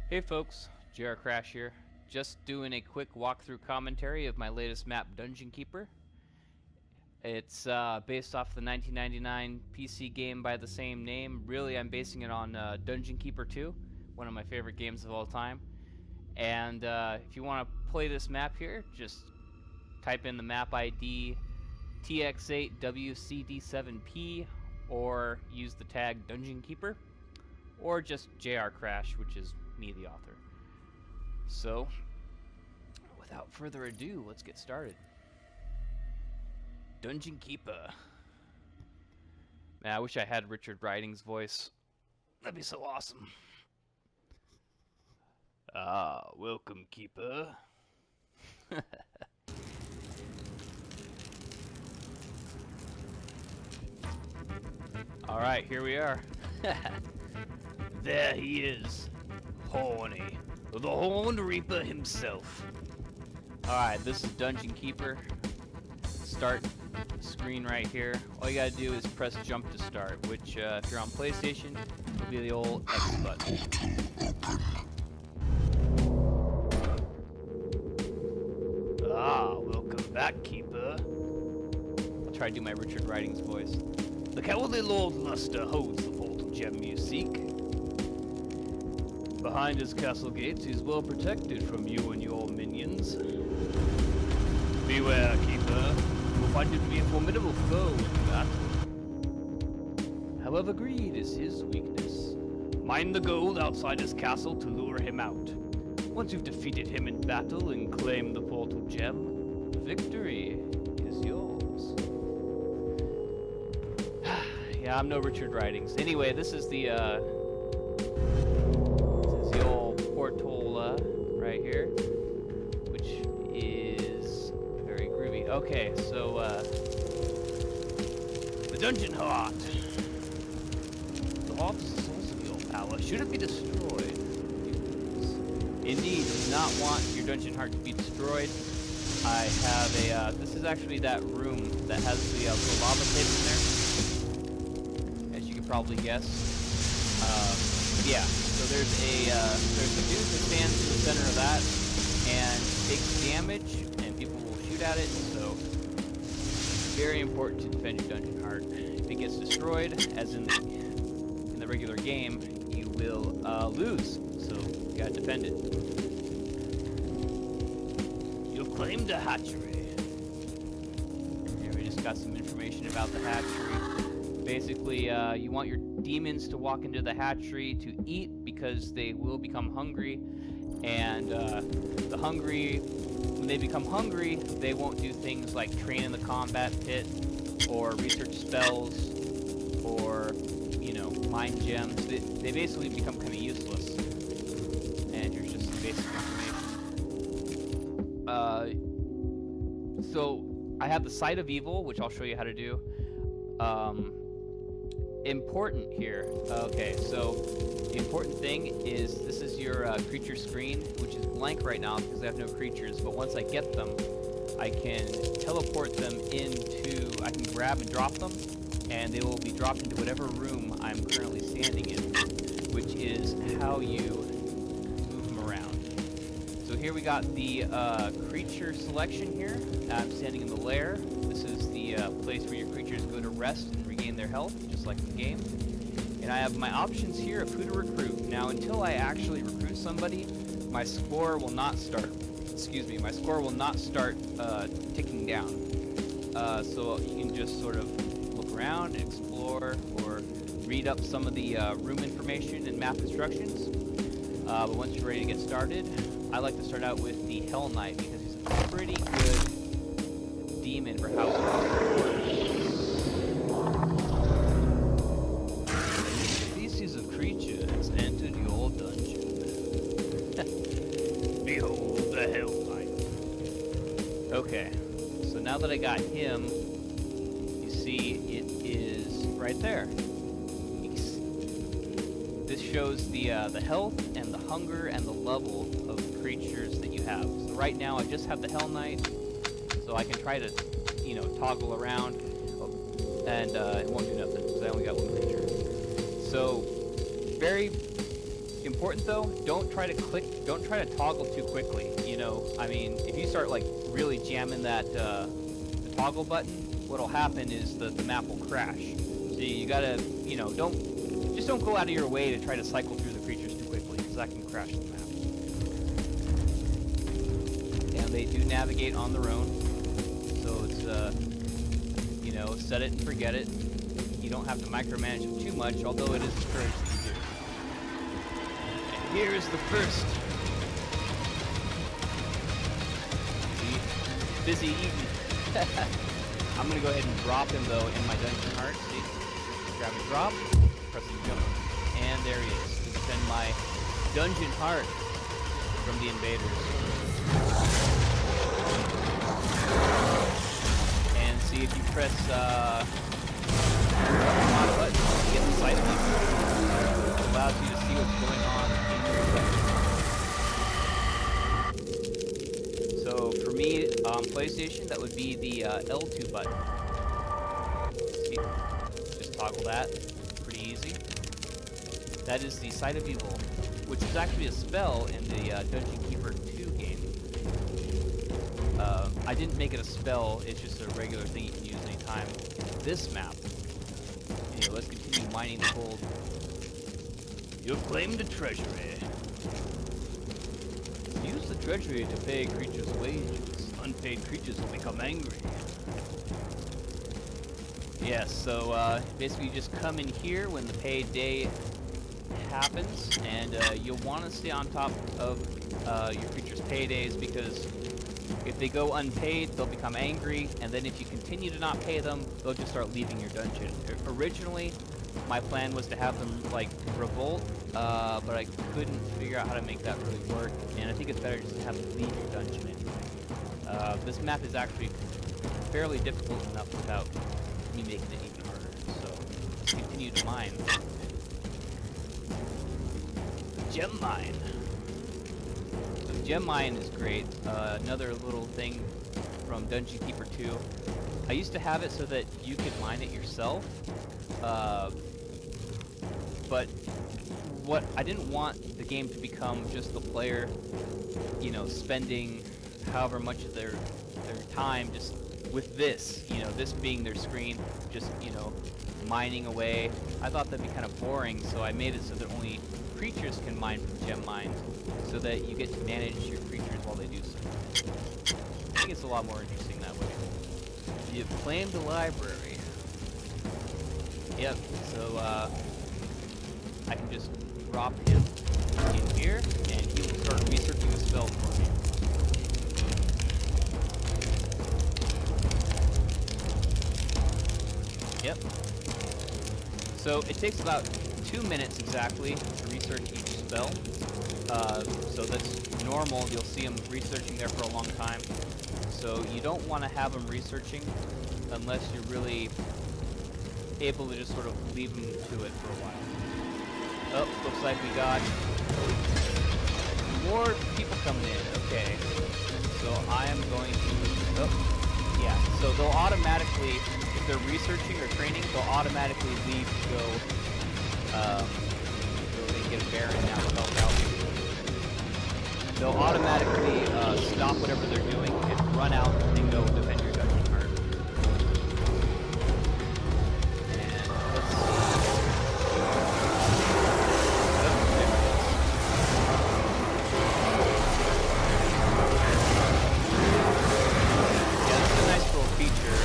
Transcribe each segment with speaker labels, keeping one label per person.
Speaker 1: Hey folks, JRcrash here. Just doing a quick walkthrough commentary of my latest map, Dungeon Keeper. It's based off the 1999 PC game by the same name. Really, I'm basing it on Dungeon Keeper 2, one of my favorite games of all time. And if you want to play this map here, just type in the map ID TX8WCD7P, or use the tag Dungeon Keeper, or just JRcrash, which is me, the author. So, without further ado, let's get started. Dungeon Keeper. Man, I wish I had Richard Riding's voice. That'd be so awesome. Ah, welcome, Keeper. Alright, here we are. There he is. Horny. The Horned Reaper himself. Alright, this is Dungeon Keeper. Start screen right here. All you gotta do is press jump to start, which if you're on PlayStation, will be the old X button. Ah, welcome back, Keeper. I'll try to do my Richard Riding's voice. The cowardly Lord Lustor holds the portal gem you seek. Behind his castle gates, he's well protected from you and your minions. Beware, Keeper. You will find him to be a formidable foe in battle. However, greed is his weakness. Mine the gold outside his castle to lure him out. Once you've defeated him in battle and claimed the portal gem, victory is yours. Yeah, I'm no Richard Ridings. Anyway, this is the old portal right here, which is very groovy. Okay, so the dungeon heart. The heart is the source of your power. Should it be destroyed? Indeed, do not want your dungeon heart to be destroyed. I have a this is actually that room that has the little lava pit in there, as you can probably guess. Yeah, so there's a dude that stands in the center of that and takes damage, and people will shoot at it. So very important to defend your dungeon heart. If it gets destroyed, as in the regular game, you will lose. So you gotta defend it. You've claimed a hatchery. Here we just got some information about the hatchery. Basically, you want your demons to walk into the hatchery to eat because they will become hungry, and when they become hungry, they won't do things like train in the combat pit or research spells or, you know, mine gems. They basically become kind of useless. And here's just some basic information. So I have the Sight of Evil, which I'll show you how to do. Important here. Okay, so the important thing is this is your creature screen, which is blank right now because I have no creatures, but once I get them, I can teleport them into, I can grab and drop them, and they will be dropped into whatever room I'm currently standing in, which is how you move them around. So here we got the creature selection here. I'm standing in the lair. This is the place where your creatures go to rest and regain their health, just like in the game. And I have my options here of who to recruit. Now, until I actually recruit somebody, my score will not start. Excuse me, my score will not start ticking down. So you can just sort of look around, explore, or read up some of the room information and map instructions. But once you're ready to get started, I like to start out with the Hell Knight because he's a pretty good demon for how species of creature has entered your dungeon. Behold the Hell Knight. Okay, so now that I got him, you see it is right there. This shows the health and the hunger and the level of creatures that you have. So right now I just have the Hell Knight, so I can try to, you know, toggle around, and it won't do nothing because I only got one creature. So very Important though, don't try to toggle too quickly. You know, I mean, if you start like really jamming that the toggle button, what'll happen is the map will crash. So you gotta, you know, don't go out of your way to try to cycle through the creatures too quickly, because that can crash the map. And they do navigate on their own, so it's you know, set it and forget it. You don't have to micromanage them too much, although it is encouraged that you do. And here is the first. See? Busy eating. I'm gonna go ahead and drop him though in my dungeon heart. See? Grab and drop, press and jump, and there he is. To defend my dungeon heart from the invaders. And see if you press button, you get the sight line. It allows you to see what's going on in your dungeon. So for me, on PlayStation, that would be the L2 button. See? Just toggle that. Pretty easy. That is the Sight of Evil, which is actually a spell in the Dungeon Keeper 2 game. I didn't make it a spell, it's just a regular thing you can use anytime. This map. Anyway, let's continue mining the gold. You've claimed the treasury. Use the treasury to pay creatures' wages. Unpaid creatures will become angry. Yes, so basically you just come in here when the payday happens, and you'll want to stay on top of your creatures' paydays, because if they go unpaid, they'll become angry, and then if you continue to not pay them, they'll just start leaving your dungeon. Originally, my plan was to have them, like, revolt, but I couldn't figure out how to make that really work, and I think it's better just to have them leave your dungeon anyway. This map is actually fairly difficult enough without me making it even harder, so let's continue to mine. Gem mine. So gem mine is great. Another little thing from Dungeon Keeper 2. I used to have it so that you could mine it yourself, but what I didn't want the game to become just the player, you know, spending however much of their time just with this, you know, this being their screen, just, you know, mining away. I thought that'd be kind of boring, so I made it so that only creatures can mine from gem mines, so that you get to manage your creatures while they do so. I think it's a lot more interesting that way. You've claimed a library. Yep, so I can just drop him in here, and he will start researching the spell for me. Yep. So it takes about 2 minutes exactly to research each spell. So that's normal. You'll see him researching there for a long time. So you don't want to have him researching unless you're really able to just sort of leave him to it for a while. Oh, looks like we got more people coming in. Okay. So I am going to... Oh, yeah. So they'll automatically... If they're researching or training, they'll automatically leave to go, they get a Baron now to help out. They'll automatically stop whatever they're doing and run out and go defend your dungeon heart. And let's see. Oh, there it is. Yeah, this is a nice little feature.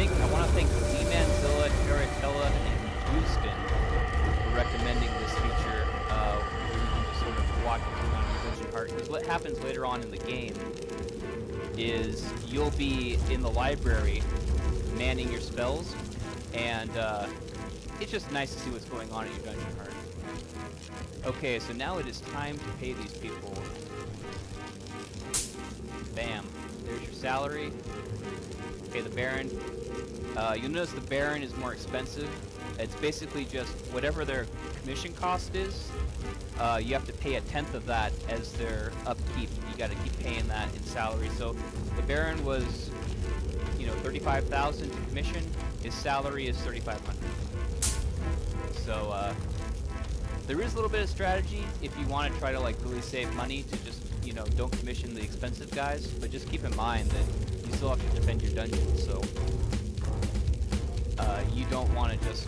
Speaker 1: I want to thank Manzilla, Caratella, and Houston for recommending this feature, where you can just sort of walk through on your dungeon heart. Because what happens later on in the game is you'll be in the library manning your spells, and it's just nice to see what's going on in your dungeon heart. Okay, so now it is time to pay these people. Bam. There's your salary. Pay the Baron. You'll notice the Baron is more expensive. It's basically just whatever their commission cost is, you have to pay 1/10 of that as their upkeep. You got to keep paying that in salary. So the Baron was, you know, 35,000 to commission. His salary is 3,500. So there is a little bit of strategy if you want to try to like really save money to just, you know, don't commission the expensive guys, but just keep in mind that you still have to defend your dungeon, so you don't want to just,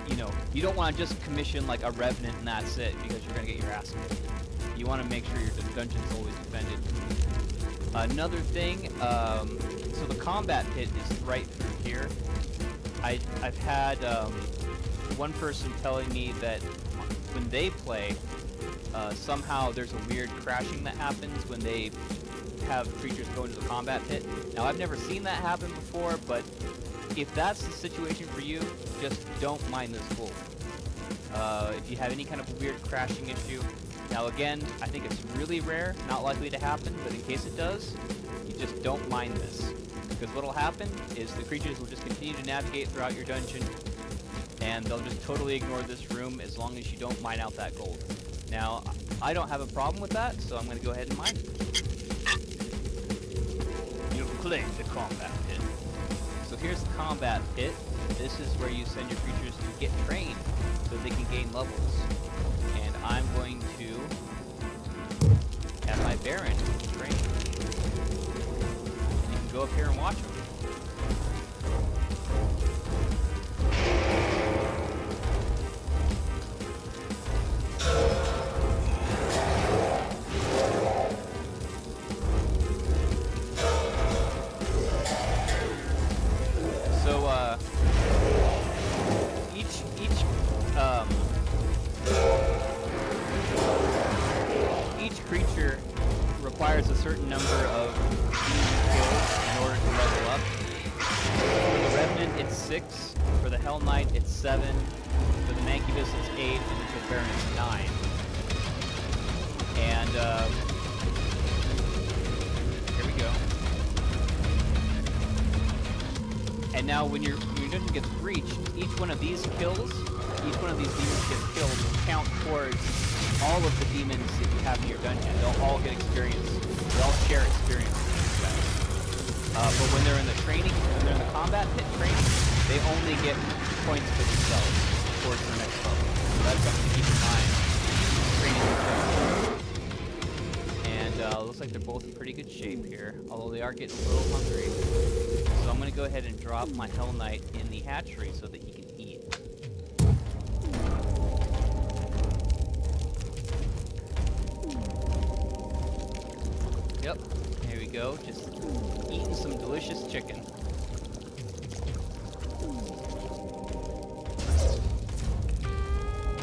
Speaker 1: you know, you don't want to just commission like a revenant and that's it, because you're going to get your ass kicked. You want to make sure your dungeon's always defended. Another thing, so the combat pit is right through here. I've had one person telling me that when they play, somehow there's a weird crashing that happens when they have creatures go into the combat pit. Now, I've never seen that happen before, but if that's the situation for you, just don't mind this fool. If you have any kind of weird crashing issue, now again, I think it's really rare, not likely to happen, but in case it does, you just don't mind this. Because what'll happen is the creatures will just continue to navigate throughout your dungeon, and they'll just totally ignore this room as long as you don't mine out that gold. Now, I don't have a problem with that, so I'm going to go ahead and mine it. You've claimed the combat pit. So here's the combat pit. This is where you send your creatures to get trained so they can gain levels. And I'm going to have my Baron train. You can go up here and watch them. Each creature requires a certain number of kills in order to level up. For the Revenant, it's 6. For the Hell Knight, it's 7. For the Mancubus, it's 8. And then for the Baron, it's 9. And, here we go. And now when your dungeon gets breached, each one of these kills, each one of these demons get killed will count towards all of the demons that you have in your dungeon. They'll all get experience. They all share experience with you guys. But when they're in the training, when they're in the combat pit training, they only get points for themselves towards the next level. So that's something to keep in mind. Training your dungeon. And looks like they're both in pretty good shape here, although they are getting a little hungry. So I'm going to go ahead and drop my Hell Knight in the hatchery so that he can eat. Yep, here we go, just eating some delicious chicken.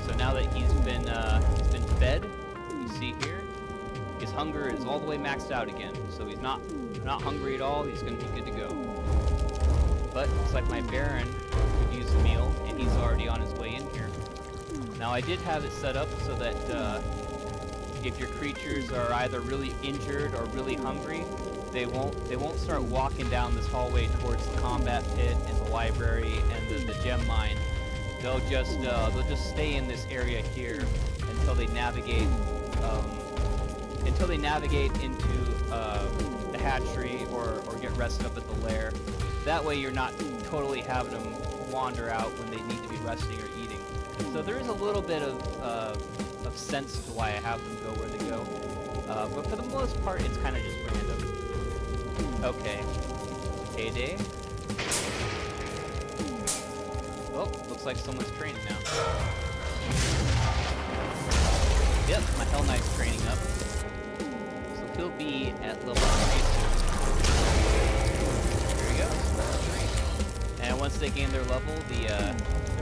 Speaker 1: So now that he's been fed, you see here, his hunger is all the way maxed out again. So he's not hungry at all, he's going to be good to go. But looks like my Baron could use a meal, and he's already on his way in here. Now I did have it set up so that if your creatures are either really injured or really hungry, they won't start walking down this hallway towards the combat pit and the library and the gem mine. They'll just stay in this area here until they navigate into the hatchery or get rested up at the lair. That way you're not totally having them wander out when they need to be resting or eating. So there is a little bit of sense to why I have them go where they go. But for the most part, it's kind of just random. Okay. Heyday. Oh, looks like someone's training now. Yep, my Hell Knight's training up. So he'll be at level 3 soon. There he goes. And once they gain their level, they're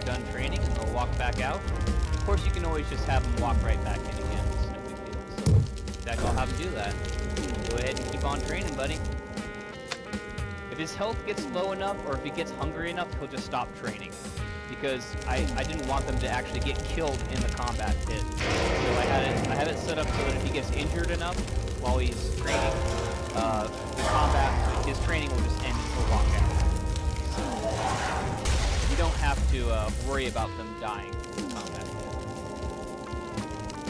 Speaker 1: done training and they'll walk back out. Of course, you can always just have them walk right back in again. It's no big deal. So, in fact, I'll have him do that. Go ahead and keep on training, buddy. If his health gets low enough, or if he gets hungry enough, he'll just stop training. Because I didn't want them to actually get killed in the combat pit. So I had it set up so that if he gets injured enough while he's training, his training will just end and he'll walk out. So you don't have to worry about them dying in combat pit.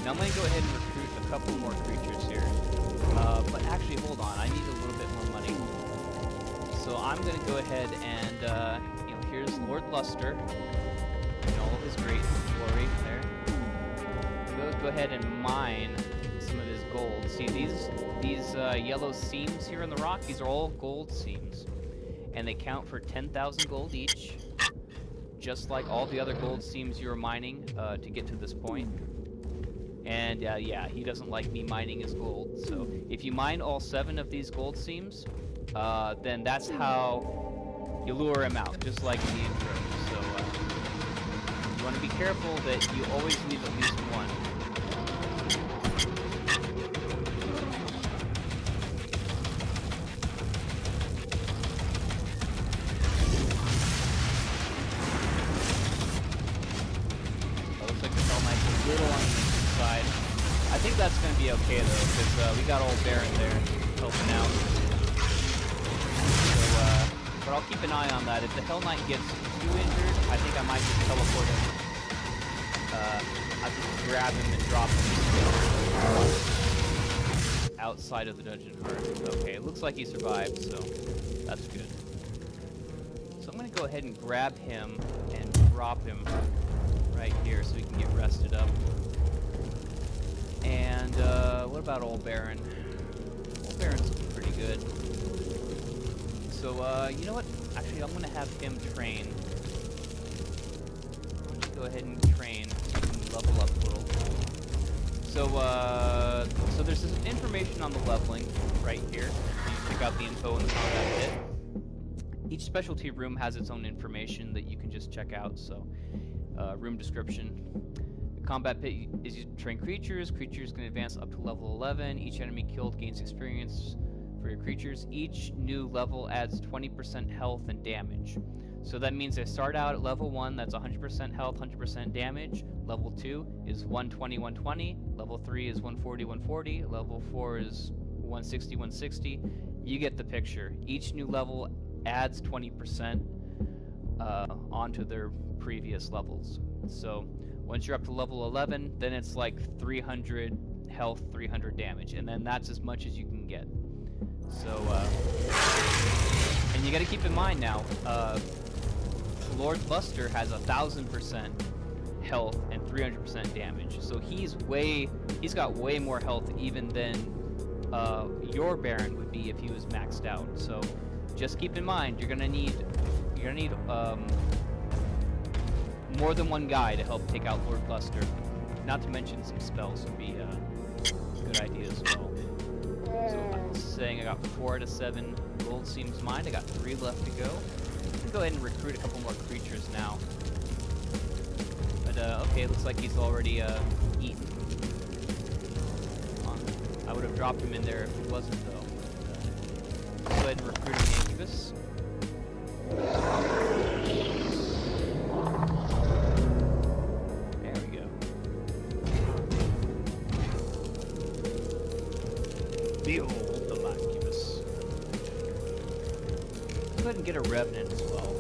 Speaker 1: Now I'm going to go ahead and recruit a couple more creatures here. But actually, hold on, I need a little bit more money. So I'm going to go ahead and, here's Lord Lustor and all of his great glory there. Go ahead and mine some of his gold. See these yellow seams here in the rock? These are all gold seams, and they count for 10,000 gold each, just like all the other gold seams you were mining to get to this point. And yeah, he doesn't like me mining his gold. So if you mine all 7 of these gold seams, then that's how you lure him out, just like in the intro. So you want to be careful that you always leave at least one. Looks like the Hell Knight's a little on the eastern side. I think that's going to be okay though, because we got old Baron there helping out. So, but I'll keep an eye on that. If the Hell Knight gets too injured, I think I might just teleport him. I can grab him and drop him outside of the dungeon heart. Okay, it looks like he survived, so that's good. So I'm going to go ahead and grab him and drop him right here so he can get rested up. And what about old Baron? Old Baron's pretty good. So you know what? Actually, I'm gonna have him train. Let's go ahead and train so he can level up a little. So there's this information on the leveling right here. You pick out the info in the combat pit. Each specialty room has its own information that you can just check out. So room description. Combat pit is used to train creatures. Creatures can advance up to level 11. Each enemy killed gains experience for your creatures. Each new level adds 20% health and damage. So that means they start out at level 1, that's 100% health, 100% damage. Level 2 is 120, 120. Level 3 is 140, 140. Level 4 is 160, 160. You get the picture. Each new level adds 20% onto their previous levels. So once you're up to level 11, then it's like 300 health, 300 damage, and then that's as much as you can get. So, and you gotta keep in mind now, Lord Lustor has 1,000% health and 300% damage. So he's got way more health even than your Baron would be if he was maxed out. So just keep in mind, you're gonna need more than one guy to help take out Lord Lustor. Not to mention some spells would be a good idea as well. So I'm saying I got 4 out of 7 gold seams mined. I got 3 left to go. I can go ahead and recruit a couple more creatures now. But okay, it looks like he's already eaten. I would have dropped him in there if he wasn't though. Go ahead and recruit an Incubus. Behold the Incubus. Go ahead and get a Revenant as well.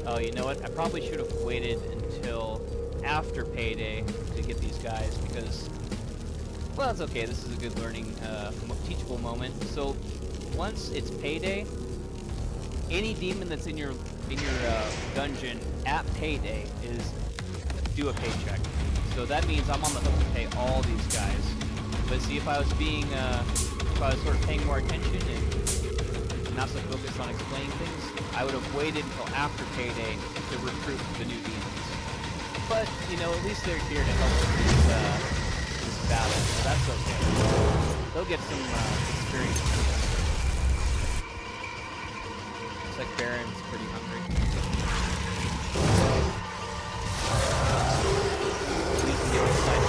Speaker 1: Oh, you know what? I probably should have waited until after payday to get these guys because, well, that's okay. This is a good learning, teachable moment. So once it's payday, any demon that's in your dungeon at payday is due a paycheck. So that means I'm on the hook to pay all these guys. But see, if I was sort of paying more attention and not so focused on explaining things, I would have waited until after payday to recruit the new demons. But you know, at least they're here to help with this battle. So that's okay. They'll get some experience. Looks like Baron's pretty hungry. We can get inside.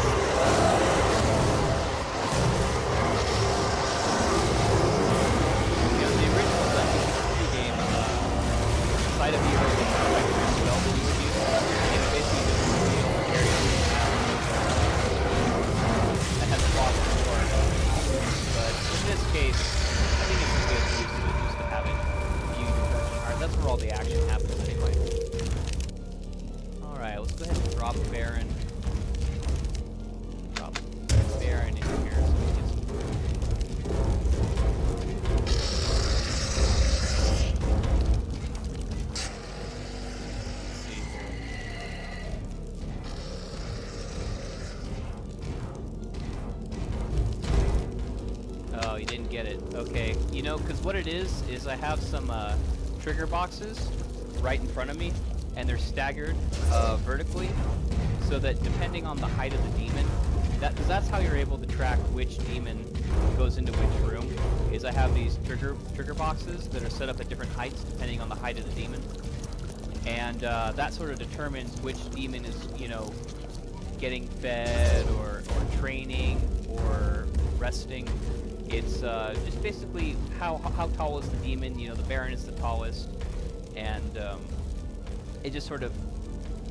Speaker 1: You know, the original Dungeon Keeper game, side of the early spell that you would use, it basically just revealed areas that had flaws before. But in this case, I think it's a good use of it just to have it. That's where all the action happens. didn't get it. Okay, you know, because what it is I have some trigger boxes right in front of me, and they're staggered vertically, so that depending on the height of the demon, because that's how you're able to track which demon goes into which room, is I have these trigger boxes that are set up at different heights depending on the height of the demon. And that sort of determines which demon is, you know, getting fed or training or resting. It's just basically how tall is the demon. You know, the Baron is the tallest, and it just sort of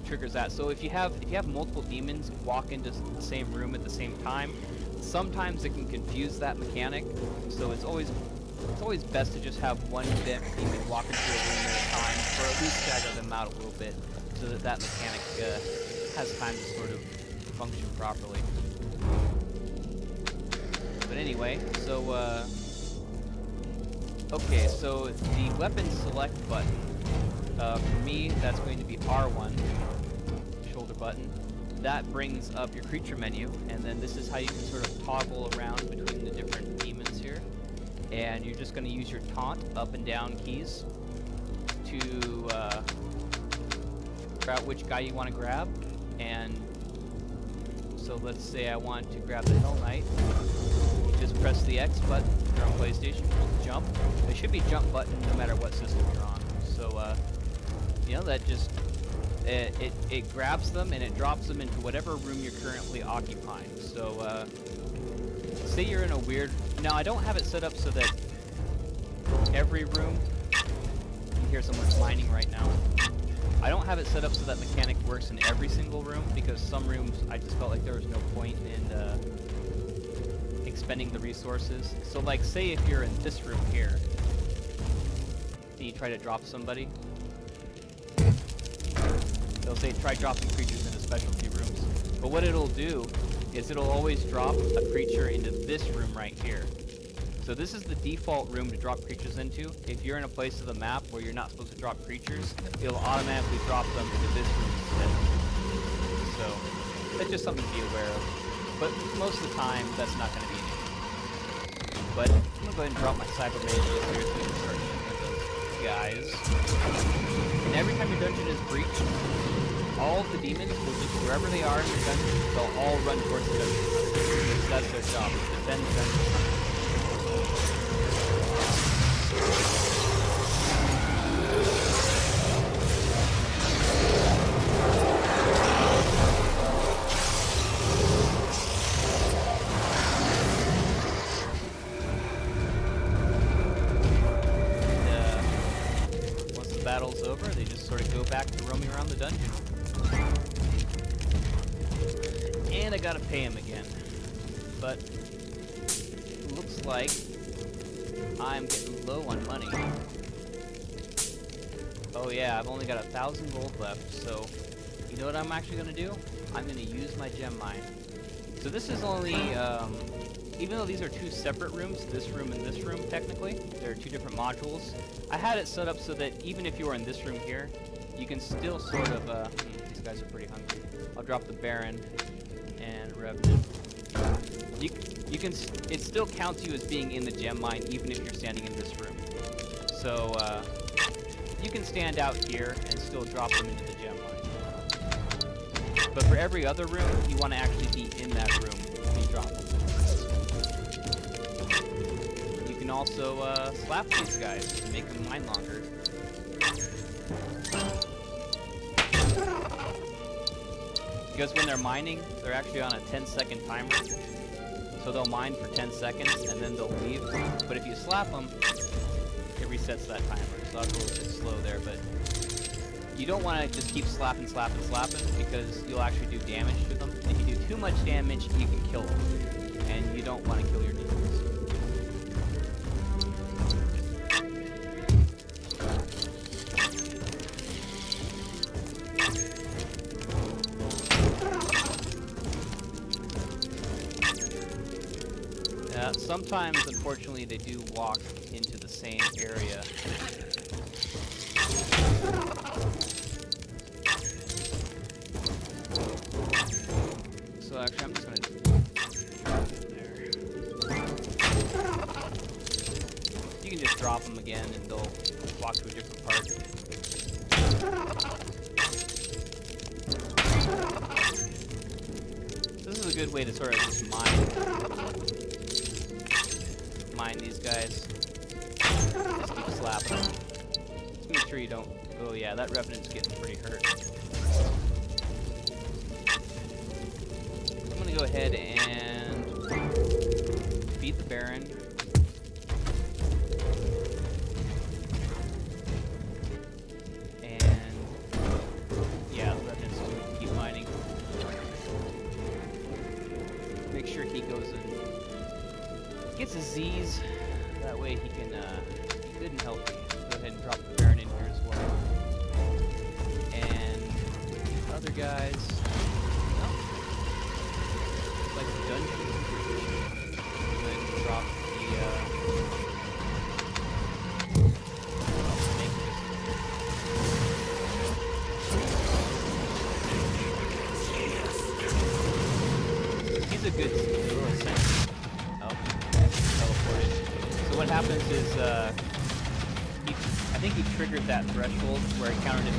Speaker 1: triggers that. So if you have multiple demons walk into the same room at the same time, sometimes it can confuse that mechanic. So it's always best to just have one demon walk into a room at a time, or at least stagger them out a little bit, so that that mechanic has time to sort of function properly. But anyway, so okay, so the weapon select button, for me, that's going to be R1, shoulder button. That brings up your creature menu, and then this is how you can sort of toggle around between the different demons here. And you're just going to use your taunt up and down keys to figure out which guy you want to grab. And so let's say I want to grab the Hell Knight. You just press the X button if you're on PlayStation, jump. There should be jump button no matter what system you're on. So, you know, that just, it grabs them and it drops them into whatever room you're currently occupying. So, say you're in a weird... Now, I don't have it set up so that every room... You hear someone mining right now. I don't have it set up so that mechanic works in every single room, because some rooms I just felt like there was no point in expending the resources. So, like, say if you're in this room here, and you try to drop somebody, they'll say try dropping creatures into specialty rooms. But what it'll do is it'll always drop a creature into this room right here. So this is the default room to drop creatures into. If you're in a place of the map where you're not supposed to drop creatures, it'll automatically drop them into this room instead. So that's just something to be aware of. But most of the time, that's not going to be an issue. But I'm going to go ahead and drop my Cyber Mage here so we can start shooting those guys. And every time your dungeon is breached, all of the demons will just, wherever they are in your dungeon, they'll all run towards the dungeon. Because that's their job, is to defend the dungeon. Once the battle's over, they just sort of go back to roaming around the dungeon. And I gotta pay him again. But looks like I'm getting low on money. Oh yeah, I've only got 1,000 gold left, so you know what I'm actually gonna do? I'm gonna use my gem mine. So this is only, even though these are two separate rooms, this room and this room technically, they're two different modules, I had it set up so that even if you are in this room here, you can still sort of, these guys are pretty hungry. I'll drop the Baron and Revenant. You can, it still counts you as being in the gem mine even if you're standing in this room. So, you can stand out here and still drop them into the gem mine. But for every other room, you want to actually be in that room when you drop them. You can also, slap these guys to make them mine longer. Because when they're mining, they're actually on a 10-second timer. So they'll mine for 10 seconds, and then they'll leave. But if you slap them, it resets that timer. So I'll go a little bit slow there, but you don't want to just keep slapping, because you'll actually do damage to them. If you do too much damage, you can kill them. And you don't want to kill your demons. Sometimes, unfortunately, they do walk into the same area. So actually, I'm just gonna there. drop them again, and they'll walk to a different part. This is a good way to sort of just mine these guys. Just keep slapping them. Just make sure you don't. Oh yeah, that Revenant's getting pretty hurt. I'm gonna go ahead and beat the Baron. And yeah, the Revenant's gonna keep mining. Make sure he goes and gets his Z's. That way he can be good and healthy. Go ahead and drop the Baron in here as well. And the other guys, like the Dungeon Keeper. Go ahead and drop he's a good little sense. Oh, teleported. So what happens is, I think he triggered that threshold where it counted him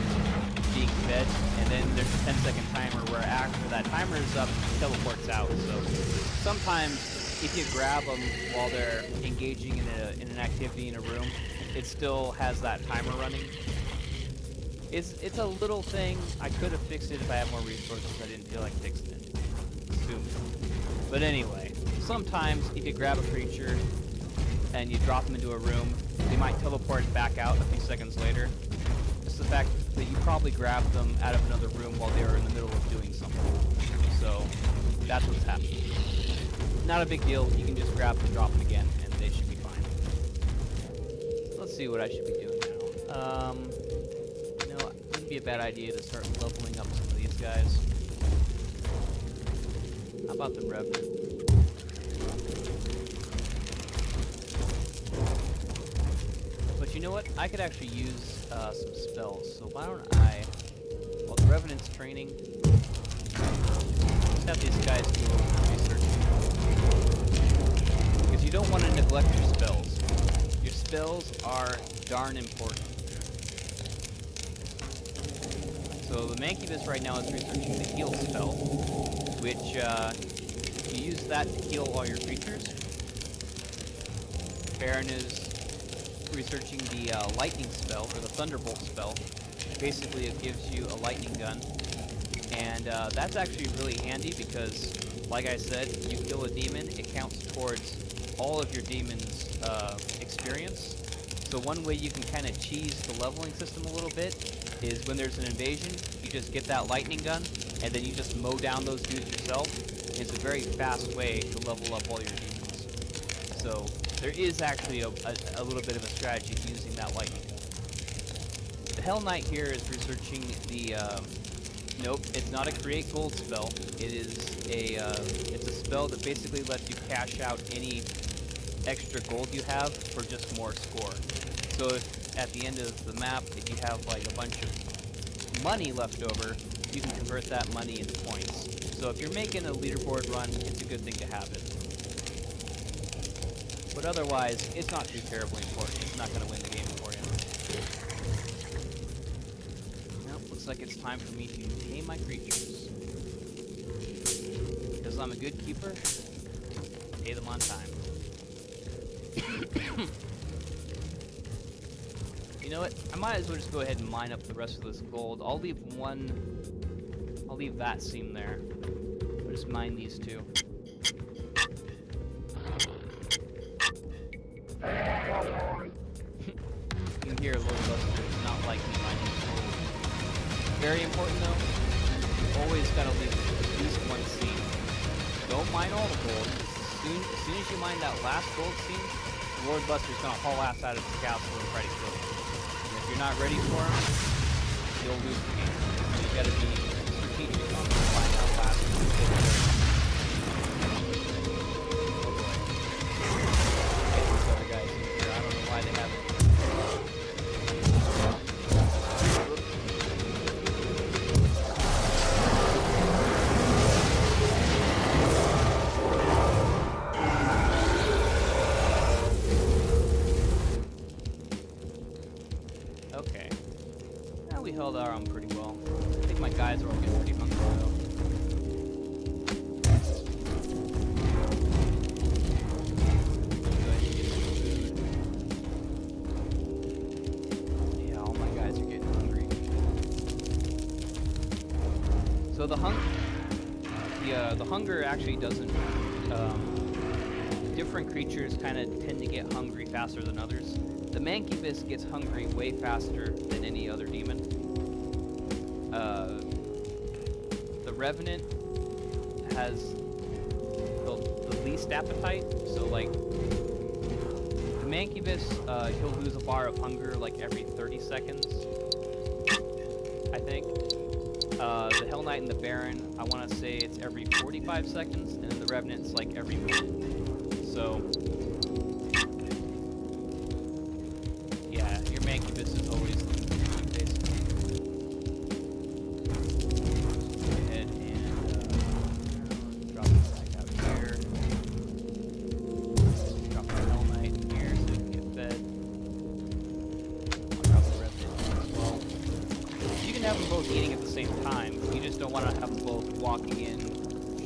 Speaker 1: being fed, and then there's a 10-second timer where after that timer is up, he teleports out. So sometimes if you grab them while they're engaging in an activity in a room, it still has that timer running. It's a little thing. I could have fixed it if I had more resources. I didn't feel like fixing it soon. But anyway, sometimes if you grab a creature and you drop them into a room, they might teleport back out a few seconds later. Just the fact that you probably grabbed them out of another room while they were in the middle of doing something. So that's what's happening. Not a big deal. You can just grab them and drop them again, and they should be fine. Let's see what I should be doing now. You know, it wouldn't be a bad idea to start leveling up some of these guys. How about the Revenant? But you know what? I could actually use some spells. So why don't I, while the Revenant's training, just have these guys do a little research. Because you don't want to neglect your spells. Your spells are darn important. So the Mancubus right now is researching the heal spell, which if you use that to heal all your creatures. Baron is researching the lightning spell, or the thunderbolt spell. Basically it gives you a lightning gun, and that's actually really handy because, like I said, you kill a demon, it counts towards all of your demon's experience. So one way you can kind of cheese the leveling system a little bit is when there's an invasion, you just get that lightning gun, and then you just mow down those dudes yourself. It's a very fast way to level up all your demons. So there is actually a little bit of a strategy to using that lightning gun. The Hell Knight here is researching the, nope, it's not a create gold spell. It is it's a spell that basically lets you cash out any extra gold you have for just more score. So if at the end of the map, if you have like a bunch of money left over, you can convert that money into points. So if you're making a leaderboard run, it's a good thing to have it. But otherwise, it's not too terribly important. It's not going to win the game for you. Well, looks like it's time for me to tame my creatures. Because I'm a good keeper, pay them on time. You know what? I might as well just go ahead and mine up the rest of this gold. I'll leave that seam there. I'll just mine these two. You can hear Lord Lustor does not like me mining gold. Very important though, you always gotta leave at least one seam. Don't mine all the gold. As soon as you mine that last gold seam, Lord Lustor's gonna haul ass out of his castle and try to kill you. And if you're not ready for him, you'll lose the game. So you gotta be strategic on finding out last gold. Oh boy. Get these other guys in here. I don't know why they haven't. held our own pretty well. I think my guys are all getting pretty hungry though. Yeah, all my guys are getting hungry. So the hunger actually doesn't. Different creatures kind of tend to get hungry faster than others. The Mancubus gets hungry way faster than any other demon. The Revenant has the least appetite, so like the Mancubus, he'll lose a bar of hunger like every 30 seconds, I think. The Hell Knight and the Baron, I want to say it's every 45 seconds, and then the Revenant's like every minute. So, yeah, your Mancubus is always losing, basically. Go ahead and drop it back out here. Drop the Hell Knight in here so it can get fed. I'll drop the Revenant as well. You can have them both eating at the same time. You just don't want to have them both walking in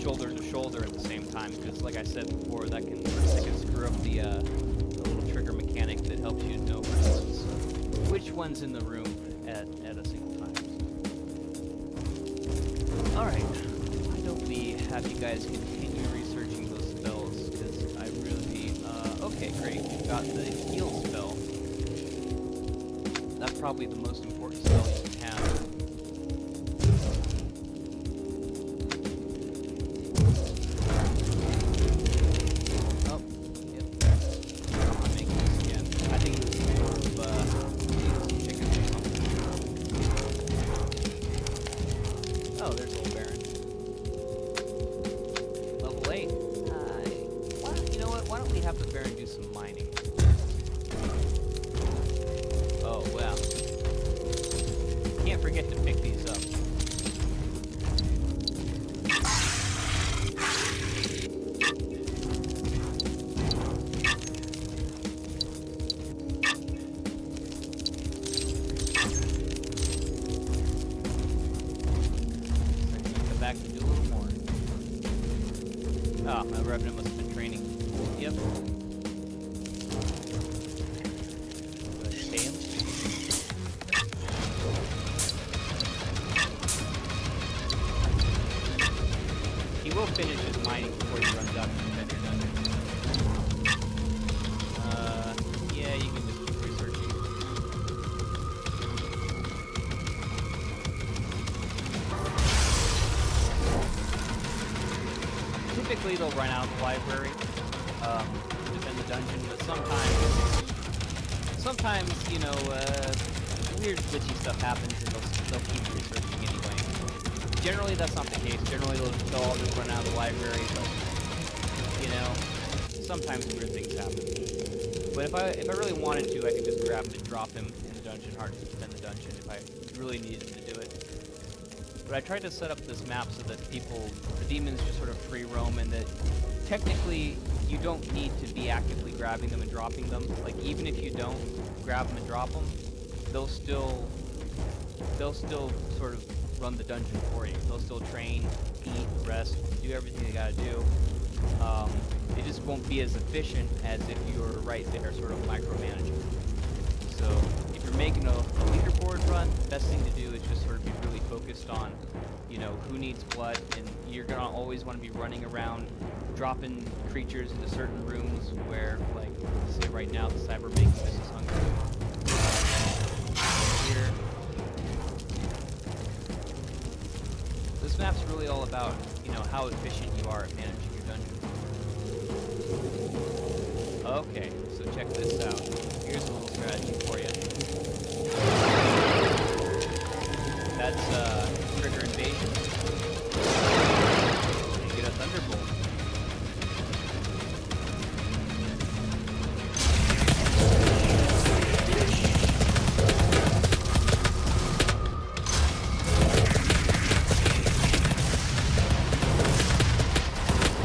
Speaker 1: shoulder to shoulder at the same time, because like I said before, that can screw up the little trigger mechanic that helps you know which one's in the room at a single time. Alright, why don't we have you guys continue researching those spells, because I really... okay, great, we've got the heal spell. That's probably the most important spell you can have. Ah, my Revenant must have been training. Yep. Pay him. He will finish his mining before he runs out to defend your dungeon. Yeah, you can just keep researching. Typically they'll run out of the library to defend the dungeon, but sometimes, you know, weird glitchy stuff happens and they'll keep researching anyway. Generally that's not the case. Generally they'll all just run out of the library, but, you know, sometimes weird things happen. But if I really wanted to, I could just grab him and drop him in the dungeon heart to defend the dungeon if I really needed to do it. But I tried to set up this map so that the demons just sort of free roam, and that technically you don't need to be actively grabbing them and dropping them. Like, even if you don't grab them and drop them, they'll still sort of run the dungeon for you. They'll still train, eat, rest, do everything they gotta do. It just won't be as efficient as if you were right there sort of micromanaging. So if you're making a leaderboard run, the best thing to do is just sort of be really focused on, you know, who needs what, and you're gonna always want to be running around, dropping creatures into certain rooms where, like, say right now, the Cyber Mancubus is hungry. Here. This map's really all about, you know, how efficient you are at managing your dungeon. Okay, so check this out. Here's a little strategy for you. That's trigger invasion. And get a thunderbolt.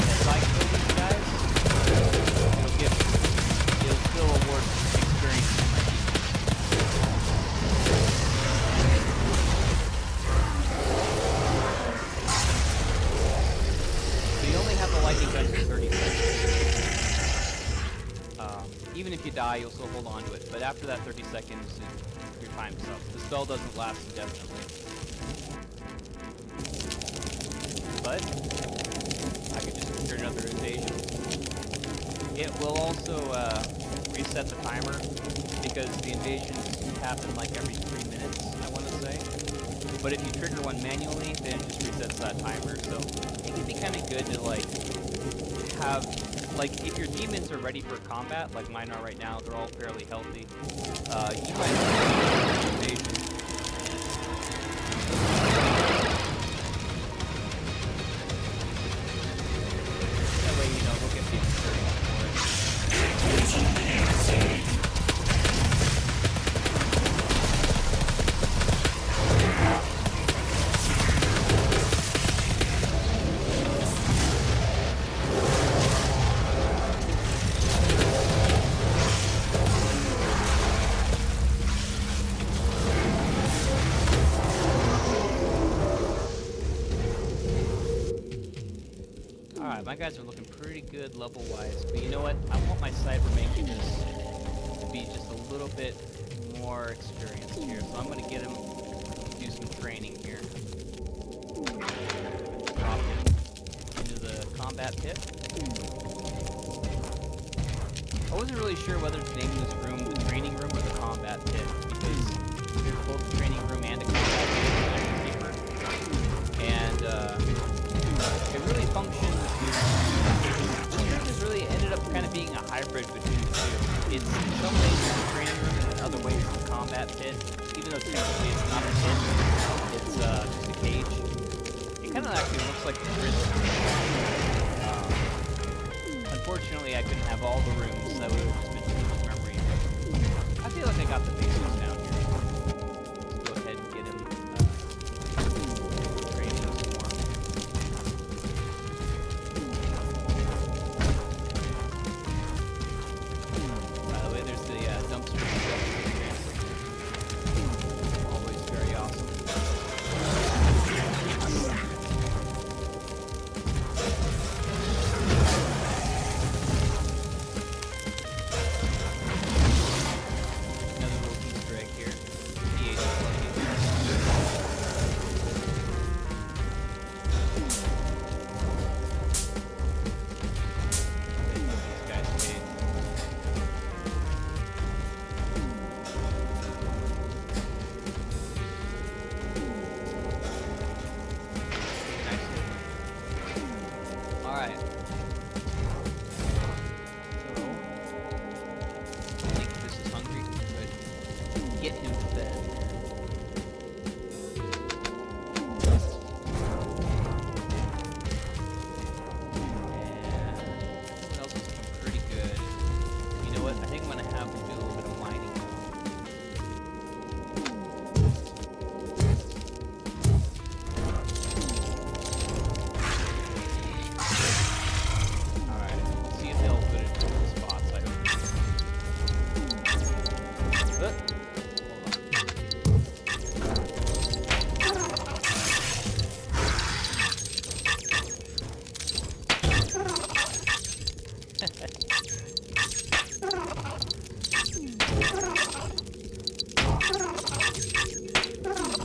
Speaker 1: As I kill these guys, it'll still award experience to my team. even if you die, you'll still hold on to it. But after that 30 seconds, your time's up. The spell doesn't last indefinitely. But I could just trigger another invasion. It will also reset the timer because the invasions happen like every 3 minutes, I want to say. But if you trigger one manually, then it just resets that timer. So it can be kind of good to like have, like if your demons are ready for combat, like mine are right now, they're all fairly healthy. You might have an invasion. That way, you know, they'll get the experience for it. Alright, my guys are looking pretty good level-wise, but you know what? I want my cybermancus to be just a little bit more experienced here, so I'm going to get him to do some training here. Drop him into the combat pit. I wasn't really sure whether to name this room the training room or the combat pit, because there's both a training room and a combat pit in Dungeon Keeper. And it really functions. This room has really ended up kind of being a hybrid between the two. It's in some ways a training room, and in other ways it's a combat pit. Even though technically it's not a pit, it's just a cage. It kind of actually looks like the prison. Unfortunately, I couldn't have all the rooms. That would have just been too much memory. But I feel like I got the basics down here. Let's go ahead and get him training some more. By the way, there's the dumpster. Always very awesome.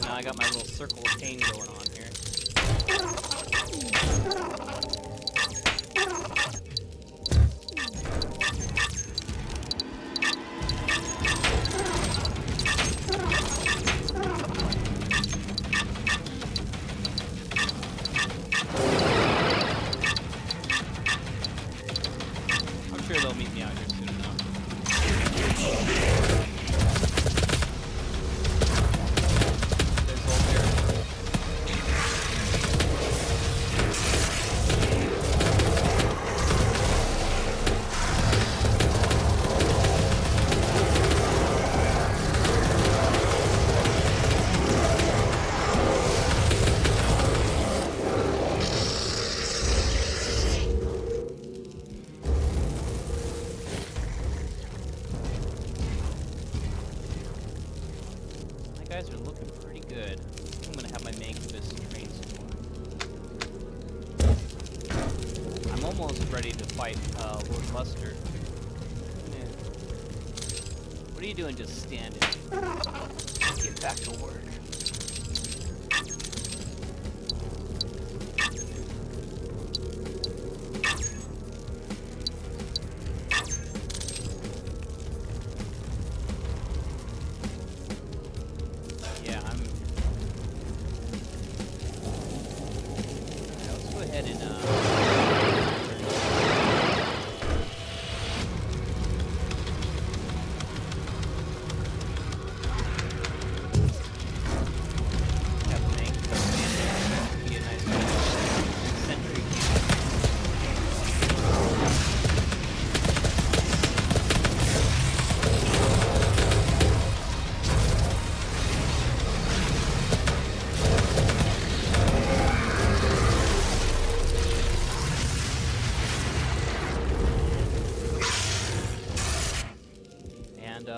Speaker 1: Now I got my little circle of pain going on here. I'm sure they'll meet me out here soon enough. Guys are looking pretty good. I'm gonna have my Mancubus train some more. I'm almost ready to fight Lord Lustor. Yeah. What are you doing just standing? Get back to work. Yeah, let's go ahead and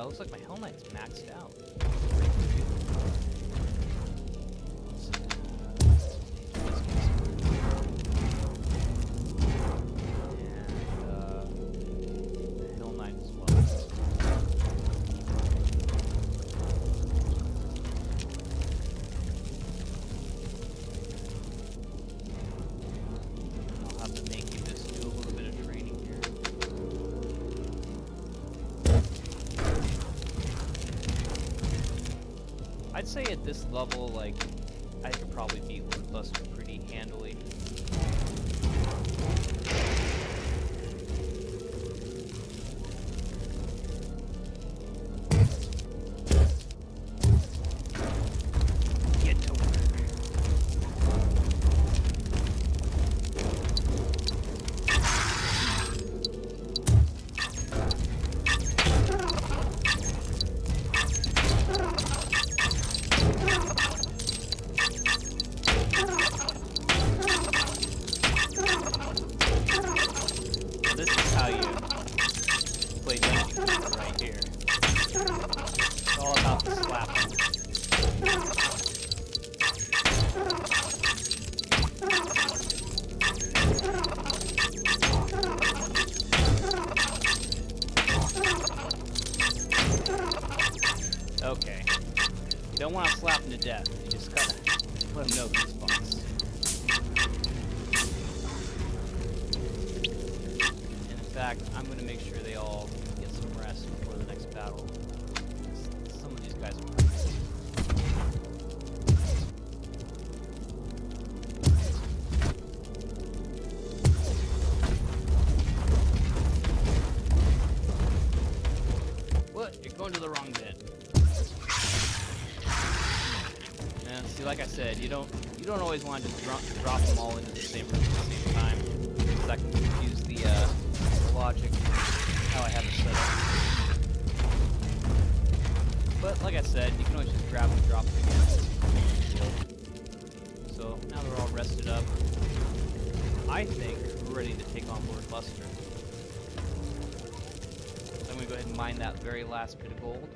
Speaker 1: looks like my Hell Knight's maxed out. And Hell Knight as well. I'll have to make you just do a little bit of training here. I'd say at this level, like, I could probably beat Lord Lustor pretty handily. Get to work. This is how you play Dungeon Keeper right here. It's all about the slapping. Okay. You don't want to slap him to death. You just gotta let him know these spots. In fact, I'm going to make sure they all get some rest before the next battle. Some of these guys are crazy. What? You're going to the wrong bit. And see, like I said, you don't always want to just drop them all into the same room at the same time, because that can confuse the logic, how I have it set up. But like I said, you can always just grab them and drop them again. So now they're all rested up. I think we're ready to take on Lord Lustor. So I'm going to go ahead and mine that very last bit of gold.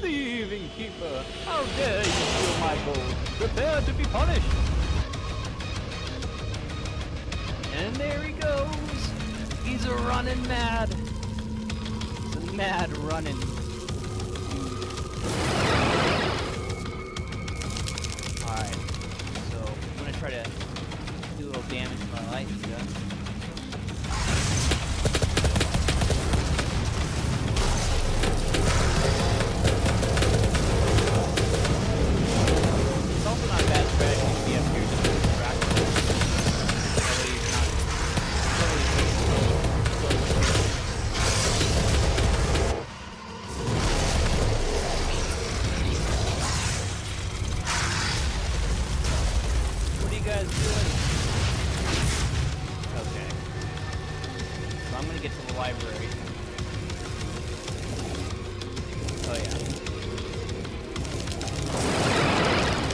Speaker 1: Thieving Keeper, how dare you steal my gold? Prepare to be punished! And there he goes! He's a running mad! He's a mad running dude. Alright, so I'm gonna try to do a little damage to my lightning gun. Library. Oh yeah.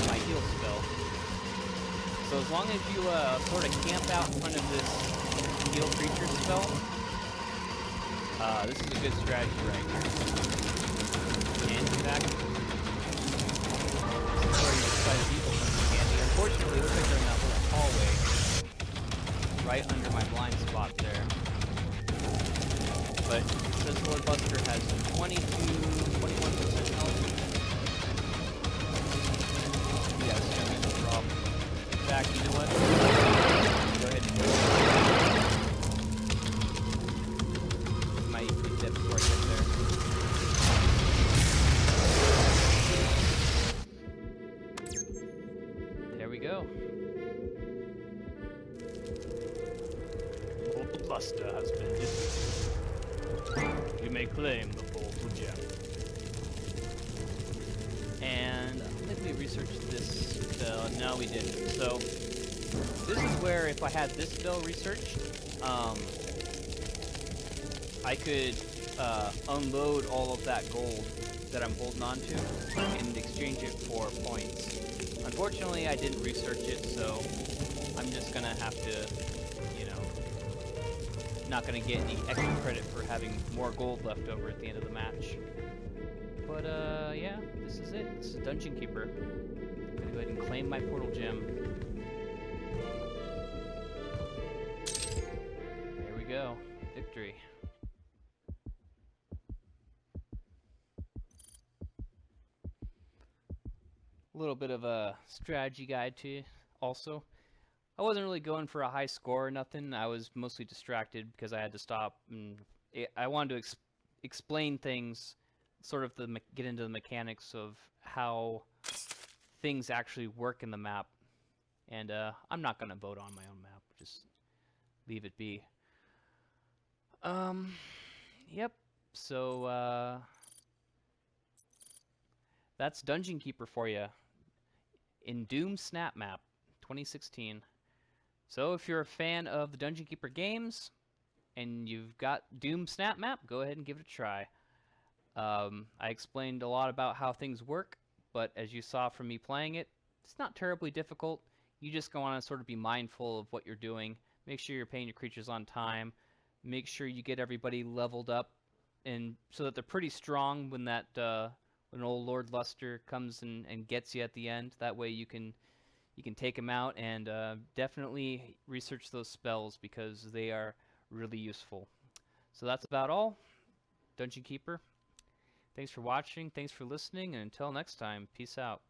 Speaker 1: My heal spell. So as long as you sort of camp out in front of this heal creature spell, this is a good strategy right here. And in fact, this is where you try to people come in handy. Unfortunately, it looks like they're in that little hallway. right under my blind spot there. But it says Lord Lustor has 21% health. Yeah, it's gonna be no problem. In fact, you know what? Go ahead and do it. Might eat that before I get there. There we go. Lord Lustor has been defeated. You may claim the portal gem. And I don't think we researched this spell. No, we didn't. So this is where, if I had this spell researched, I could unload all of that gold that I'm holding on to and exchange it for points. Unfortunately, I didn't research it, so I'm just gonna have to, you know, not gonna get any extra credit for having more gold left over at the end of the match. But yeah, this is it. This is Dungeon Keeper. I'm gonna go ahead and claim my portal gem. There we go. Victory. A little bit of a strategy guide to you also. I wasn't really going for a high score or nothing. I was mostly distracted because I had to stop, and I wanted to explain things, sort of get into the mechanics of how things actually work in the map. And I'm not going to vote on my own map. Just leave it be. Yep. So that's Dungeon Keeper for you in Doom Snapmap 2016. So if you're a fan of the Dungeon Keeper games and you've got Doom Snapmap, go ahead and give it a try. I explained a lot about how things work, but as you saw from me playing it, it's not terribly difficult. You just want to sort of be mindful of what you're doing. Make sure you're paying your creatures on time. Make sure you get everybody leveled up, and so that they're pretty strong when that when old Lord Lustor comes and gets you at the end. That way you can take him out, and definitely research those spells because they are really useful. So that's about all. Dungeon Keeper. Thanks for watching, thanks for listening, and until next time, peace out.